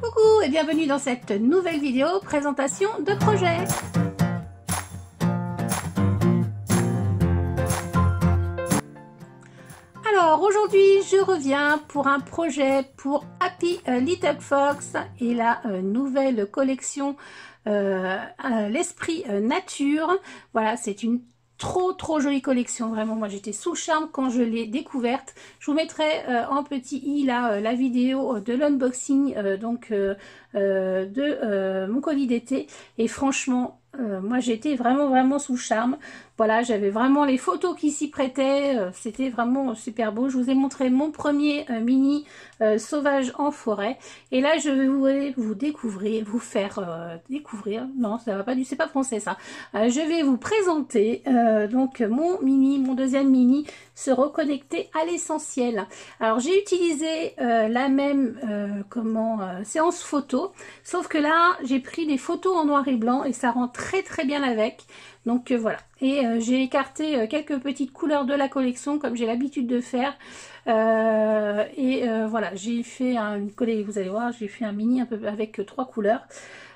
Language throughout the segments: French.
Coucou et bienvenue dans cette nouvelle vidéo présentation de projet. Alors aujourd'hui je reviens pour un projet pour Happy Little Fox et la nouvelle collection l'esprit nature. Voilà, c'est une trop jolie collection, vraiment. Moi j'étais sous le charme quand je l'ai découverte. Je vous mettrai en petit i là la vidéo de l'unboxing de mon colis d'été, et franchement moi j'étais vraiment sous le charme. Voilà, j'avais vraiment les photos qui s'y prêtaient, c'était vraiment super beau. Je vous ai montré mon premier mini sauvage en forêt, et là je vais vous faire découvrir, non ça va pas du, c'est pas français ça, je vais vous présenter donc mon deuxième mini, se reconnecter à l'essentiel. Alors j'ai utilisé la même séance photo, sauf que là j'ai pris des photos en noir et blanc et ça rend très bien avec. Donc voilà, et j'ai écarté quelques petites couleurs de la collection comme j'ai l'habitude de faire, voilà, j'ai fait une collègue, vous allez voir, j'ai fait un mini un peu avec 3 couleurs.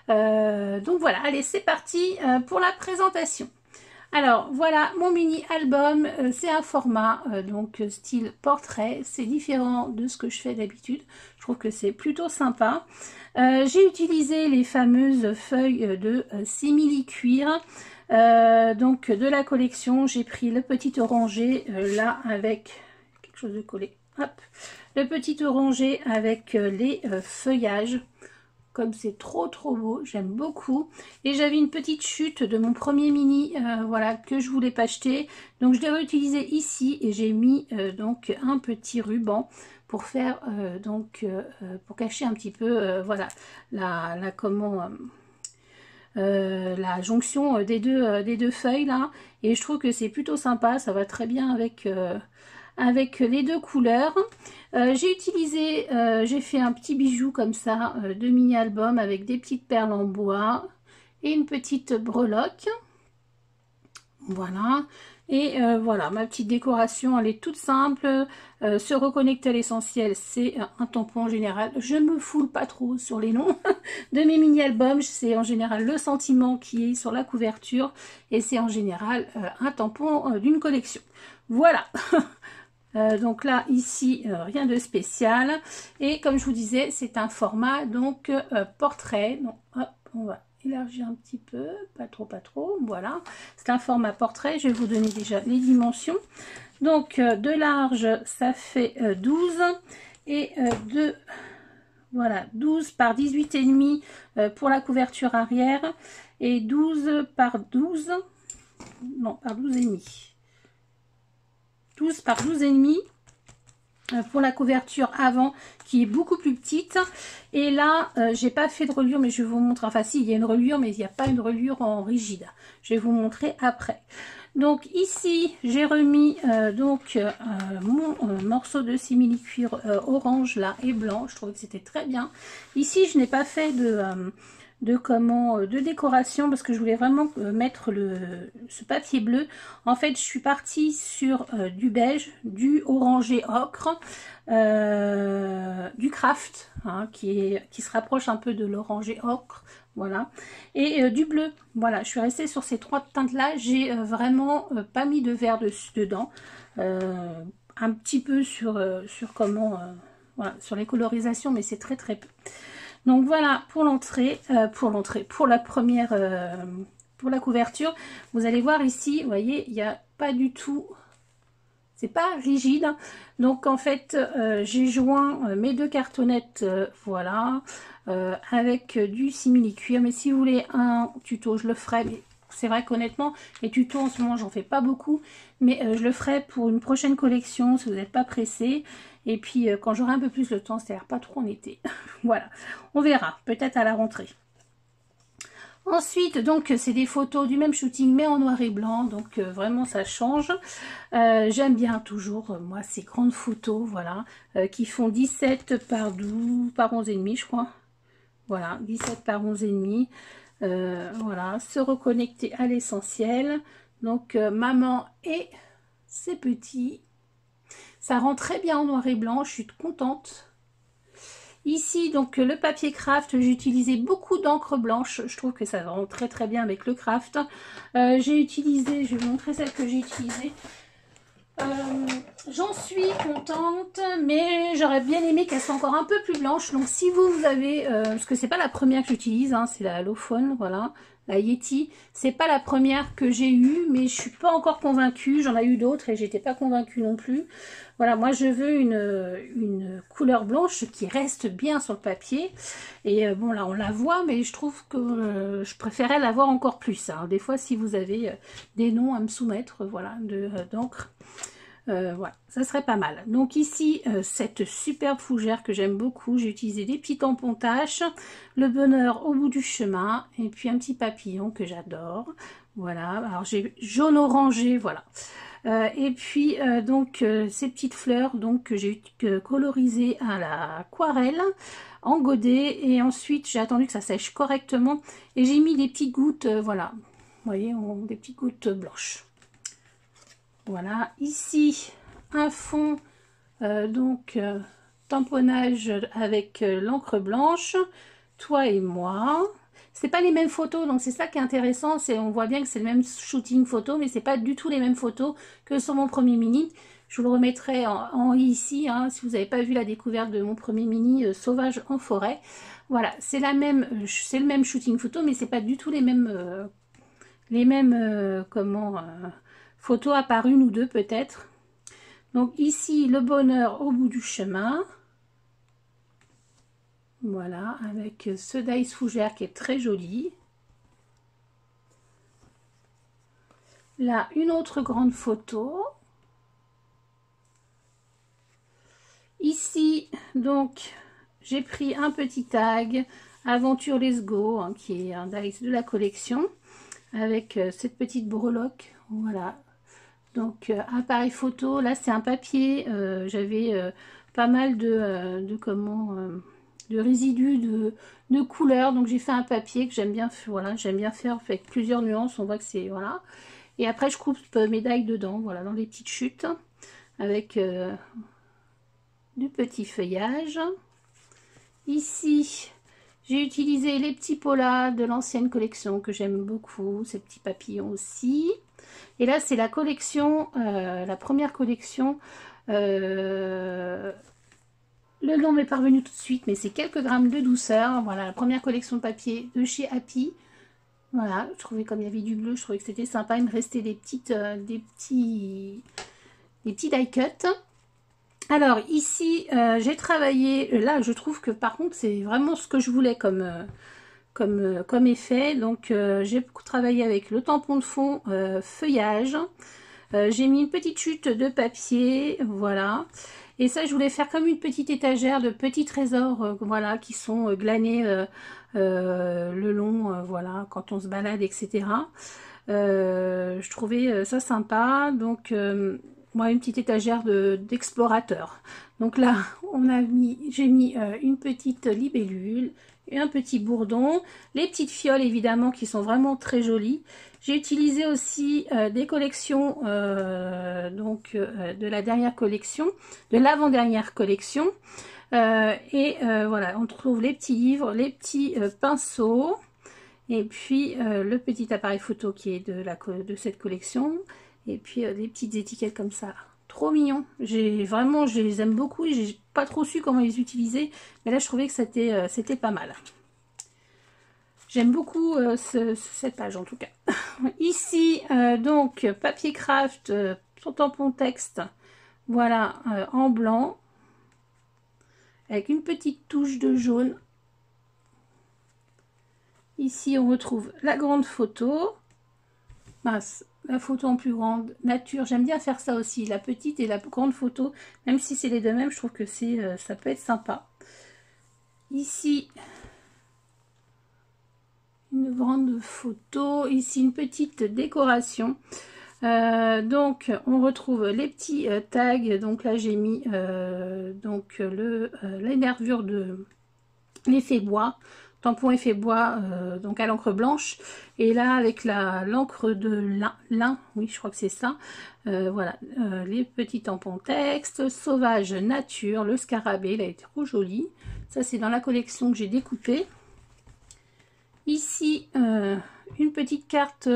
Donc voilà, allez c'est parti pour la présentation. Alors voilà mon mini album, c'est un format donc style portrait, c'est différent de ce que je fais d'habitude, je trouve que c'est plutôt sympa. J'ai utilisé les fameuses feuilles de simili cuir, donc de la collection. J'ai pris le petit orangé là avec quelque chose de collé, hop, le petit orangé avec les feuillages. Comme c'est trop beau, j'aime beaucoup. Et j'avais une petite chute de mon premier mini, voilà, que je voulais pas acheter, donc je l'ai réutilisé ici et j'ai mis donc un petit ruban pour faire pour cacher un petit peu voilà la jonction des deux feuilles là, et je trouve que c'est plutôt sympa, ça va très bien avec les deux couleurs. J'ai fait un petit bijou comme ça de mini album avec des petites perles en bois et une petite breloque. Voilà, et voilà ma petite décoration, elle est toute simple. Se reconnecter à l'essentiel, c'est un tampon en général. Je me foule pas trop sur les noms de mes mini albums, c'est en général le sentiment qui est sur la couverture, et c'est en général un tampon d'une collection. Voilà. Donc là ici rien de spécial, et comme je vous disais c'est un format donc portrait. Donc hop, on va élargir un petit peu, pas trop, voilà, c'est un format portrait. Je vais vous donner déjà les dimensions. Donc de large ça fait 12, et voilà, 12 par 18 et demi pour la couverture arrière, et 12 par 12, non par 12 et demi, 12 par 12 et demi pour la couverture avant qui est beaucoup plus petite. Et là j'ai pas fait de reliure, mais je vais vous montrer, enfin si, il y a une reliure mais il n'y a pas une reliure en rigide, je vais vous montrer après. Donc ici j'ai remis mon morceau de simili cuir orange là et blanc, je trouvais que c'était très bien. Ici je n'ai pas fait de décoration parce que je voulais vraiment mettre ce papier bleu. En fait je suis partie sur du beige, du orangé ocre, du craft hein, qui se rapproche un peu de l'orangé ocre, voilà, et du bleu. Voilà, je suis restée sur ces 3 teintes là. J'ai vraiment pas mis de vert dedans, un petit peu sur voilà, sur les colorisations, mais c'est très peu. Donc voilà pour pour la première, pour la couverture. Vous allez voir ici, vous voyez, il n'y a pas du tout, c'est pas rigide. Donc en fait j'ai joint mes 2 cartonnettes, voilà, avec du simili cuir. Mais si vous voulez un tuto, je le ferai, mais c'est vrai qu'honnêtement les tutos en ce moment j'en fais pas beaucoup, mais je le ferai pour une prochaine collection si vous n'êtes pas pressé. Et puis quand j'aurai un peu plus le temps, c'est-à-dire pas trop en été. Voilà, on verra, peut-être à la rentrée. Ensuite, donc c'est des photos du même shooting mais en noir et blanc, donc vraiment ça change. J'aime bien toujours moi ces grandes photos, voilà, qui font 17 par 12 par 11 et demi, je crois. Voilà, 17 par 11 et demi. Voilà, se reconnecter à l'essentiel. Donc maman et ses petits. Ça rend très bien en noir et blanc, je suis contente. Ici, donc le papier craft, j'ai utilisé beaucoup d'encre blanche. Je trouve que ça rend très très bien avec le craft. J'ai utilisé, je vais vous montrer celle que j'ai utilisée. J'en suis contente, mais j'aurais bien aimé qu'elle soit encore un peu plus blanche. Donc si vous avez, parce que c'est pas la première que j'utilise, hein, c'est la Halophone, voilà, la Yeti. C'est pas la première que j'ai eue, mais je suis pas encore convaincue. J'en ai eu d'autres et j'étais pas convaincue non plus. Voilà, moi je veux une couleur blanche qui reste bien sur le papier. Et bon là on la voit, mais je trouve que je préférais la voir encore plus. Hein. Des fois si vous avez des noms à me soumettre, voilà, d'encre. Voilà, ça serait pas mal. Donc ici, cette superbe fougère que j'aime beaucoup, j'ai utilisé des petits tampons taches, le bonheur au bout du chemin, et puis un petit papillon que j'adore. Voilà, alors j'ai jaune orangé, voilà. Et puis donc ces petites fleurs donc que j'ai colorisées à l'aquarelle en godet, et ensuite j'ai attendu que ça sèche correctement et j'ai mis des petites gouttes, voilà, vous voyez, des petites gouttes blanches. Voilà, ici un fond tamponnage avec l'encre blanche, toi et moi. C'est pas les mêmes photos, donc c'est ça qui est intéressant, c'est on voit bien que c'est le même shooting photo, mais c'est pas du tout les mêmes photos que sur mon premier mini. Je vous le remettrai en ici, hein, si vous n'avez pas vu la découverte de mon premier mini sauvage en forêt. Voilà, c'est le même shooting photo, mais c'est pas du tout les mêmes photos à part une ou deux peut-être. Donc ici le bonheur au bout du chemin. Voilà, avec ce dice fougère qui est très joli. Là, une autre grande photo. Ici, donc, j'ai pris un petit tag Aventure Let's Go, hein, qui est un dice de la collection, avec cette petite breloque. Voilà. Donc, appareil photo. Là, c'est un papier. J'avais pas mal de résidus de couleurs, donc j'ai fait un papier que j'aime bien, voilà, j'aime bien faire avec plusieurs nuances. On voit que c'est, voilà, et après je coupe mes dailles dedans, voilà, dans les petites chutes avec du petit feuillage. Ici j'ai utilisé les petits polas de l'ancienne collection que j'aime beaucoup, ces petits papillons aussi. Et là c'est la collection, la première collection, le nom m'est parvenu tout de suite, mais c'est quelques grammes de douceur. Voilà, la première collection de papier de chez Happy. Voilà, je trouvais, comme il y avait du bleu, je trouvais que c'était sympa. Il me restait des petits die cut. Alors ici, j'ai travaillé. Là, je trouve que par contre, c'est vraiment ce que je voulais comme effet. Donc, j'ai beaucoup travaillé avec le tampon de fond feuillage. J'ai mis une petite chute de papier, voilà. Et ça, je voulais faire comme une petite étagère de petits trésors, voilà, qui sont glanés le long, voilà, quand on se balade, etc. Je trouvais ça sympa, donc moi, une petite étagère d'explorateur. Donc là, j'ai mis une petite libellule et un petit bourdon, les petites fioles évidemment qui sont vraiment très jolies. J'ai utilisé aussi des collections de la dernière collection, de l'avant-dernière collection. Voilà, on trouve les petits livres, les petits pinceaux, et puis le petit appareil photo qui est de cette collection, et puis des petites étiquettes comme ça. Trop mignon. Vraiment, je les aime beaucoup et j'ai pas trop su comment les utiliser, mais là je trouvais que c'était pas mal. J'aime beaucoup cette page en tout cas. Ici, donc, papier craft, tampon texte, voilà, en blanc, avec une petite touche de jaune. Ici, on retrouve la grande photo. Mince, la photo en plus grande, nature. J'aime bien faire ça aussi, la petite et la grande photo. Même si c'est les deux mêmes, je trouve que ça peut être sympa. Ici, une grande photo, ici une petite décoration. Donc on retrouve les petits tags. Donc là j'ai mis les nervures de l'effet bois. tampon effet bois, donc à l'encre blanche. Et là, avec l'encre de lin, oui, je crois que c'est ça. Voilà, les petits tampons texte, sauvage nature, le scarabée, il a été trop joli. Ça, c'est dans la collection que j'ai découpée. Ici, une petite carte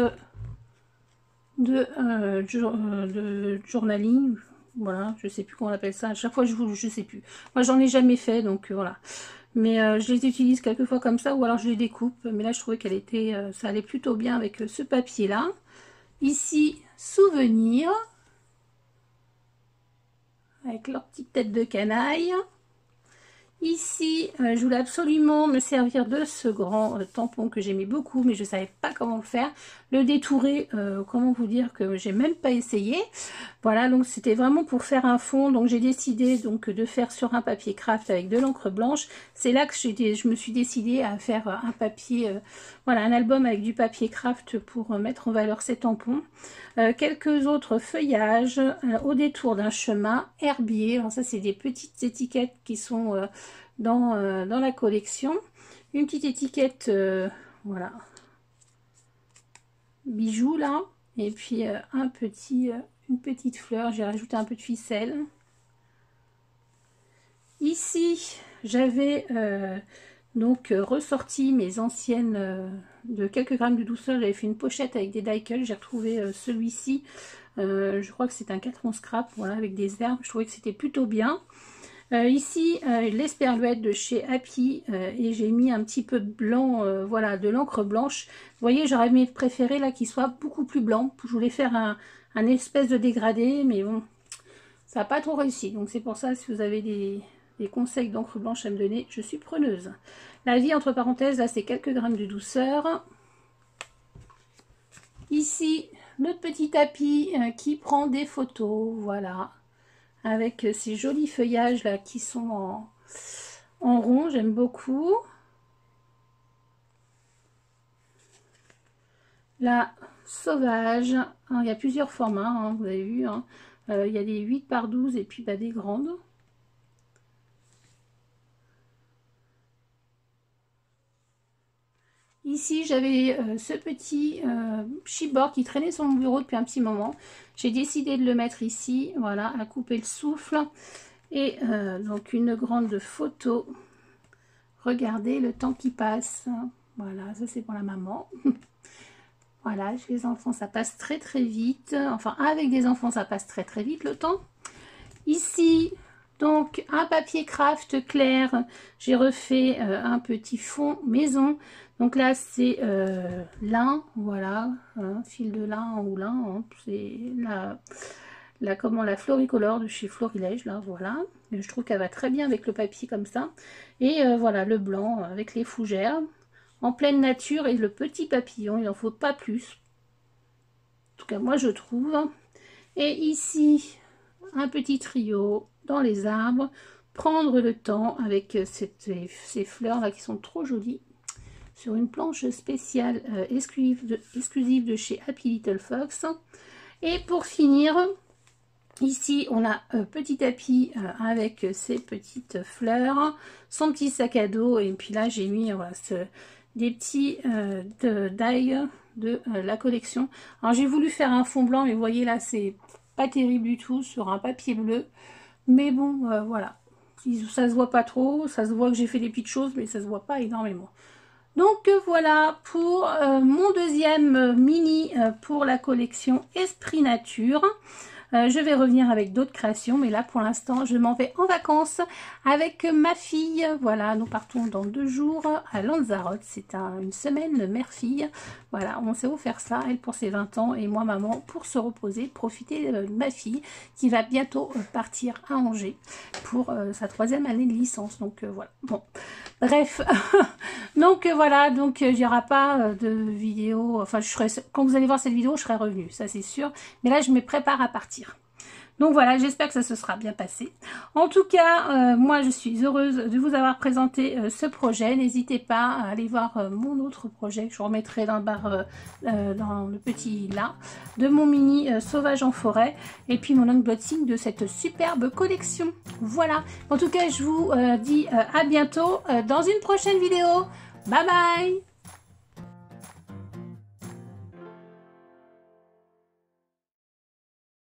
de journaling. Voilà, je sais plus comment on appelle ça. À chaque fois, je sais plus. Moi, j'en ai jamais fait, donc voilà. Mais je les utilise quelquefois comme ça, ou alors je les découpe. Mais là, je trouvais qu'elle était, ça allait plutôt bien avec ce papier-là. Ici, souvenir, avec leur petite tête de canaille. Ici, je voulais absolument me servir de ce grand tampon que j'aimais beaucoup, mais je ne savais pas comment le faire. Le détourer, comment vous dire que j'ai même pas essayé. Voilà, donc c'était vraiment pour faire un fond. Donc j'ai décidé donc de faire sur un papier craft avec de l'encre blanche. C'est là que je me suis décidée à faire un papier, voilà, un album avec du papier craft pour mettre en valeur ces tampons. Quelques autres feuillages au détour d'un chemin, herbier. Alors ça, c'est des petites étiquettes qui sont dans la collection. Une petite étiquette, voilà, bijoux là. Et puis une petite fleur. J'ai rajouté un peu de ficelle. Ici, j'avais donc ressorti mes anciennes de quelques grammes de douceur. J'avais fait une pochette avec des die-cut. J'ai retrouvé celui-ci. Je crois que c'est un 4 scrap, voilà, avec des herbes. Je trouvais que c'était plutôt bien. Ici, l'esperluette de chez Happy, et j'ai mis un petit peu de blanc, voilà, de l'encre blanche. Vous voyez, j'aurais préféré là qu'il soit beaucoup plus blanc. Je voulais faire un espèce de dégradé, mais bon, ça n'a pas trop réussi. Donc c'est pour ça, si vous avez des conseils d'encre blanche à me donner, je suis preneuse. La vie, entre parenthèses, là, c'est quelques grammes de douceur. Ici, notre petit tapis qui prend des photos, voilà, avec ces jolis feuillages là qui sont en rond, j'aime beaucoup. La sauvage, hein, il y a plusieurs formats, hein, vous avez vu, hein. Il y a des 8 par 12 et puis bah, des grandes. Ici, j'avais ce petit chipboard qui traînait sur mon bureau depuis un petit moment. J'ai décidé de le mettre ici, voilà, à couper le souffle. Et donc une grande photo. Regardez le temps qui passe. Voilà, ça c'est pour la maman. Voilà, chez les enfants, ça passe très très vite. Enfin, avec des enfants, ça passe très très vite le temps. Ici, donc un papier craft clair. J'ai refait un petit fond maison. Donc là, c'est lin, voilà, hein, fil de lin ou lin. Hein, c'est la Floricolor de chez Florilège, là, voilà. Je trouve qu'elle va très bien avec le papier comme ça. Et voilà, le blanc avec les fougères. En pleine nature et le petit papillon, il n'en faut pas plus. En tout cas, moi, je trouve. Et ici, un petit trio dans les arbres. Prendre le temps avec ces fleurs là qui sont trop jolies. Sur une planche spéciale exclusive de chez Happy Little Fox. Et pour finir, ici on a petit tapis avec ses petites fleurs, son petit sac à dos, et puis là j'ai mis voilà, des petits die de la collection. Alors j'ai voulu faire un fond blanc, mais vous voyez là c'est pas terrible du tout sur un papier bleu, mais bon voilà, ça se voit pas trop, ça se voit que j'ai fait des petites choses, mais ça se voit pas énormément. Donc voilà pour mon deuxième mini pour la collection Esprit Nature. Je vais revenir avec d'autres créations, mais là pour l'instant je m'en vais en vacances avec ma fille. Voilà, nous partons dans 2 jours à Lanzarote. C'est une semaine mère-fille. Voilà, on s'est offert ça, elle pour ses 20 ans et moi maman pour se reposer, profiter de ma fille qui va bientôt partir à Angers pour sa 3e année de licence. Donc voilà, bon, bref. Donc voilà, donc il n'y aura pas de vidéo, enfin quand vous allez voir cette vidéo je serai revenue, ça c'est sûr, mais là je me prépare à partir. Donc voilà, j'espère que ça se sera bien passé. En tout cas, moi je suis heureuse de vous avoir présenté ce projet. N'hésitez pas à aller voir mon autre projet que je remettrai dans le barre, dans le petit là, de mon mini sauvage en forêt. Et puis mon unboxing de cette superbe collection. Voilà, en tout cas je vous dis à bientôt dans une prochaine vidéo. Bye bye!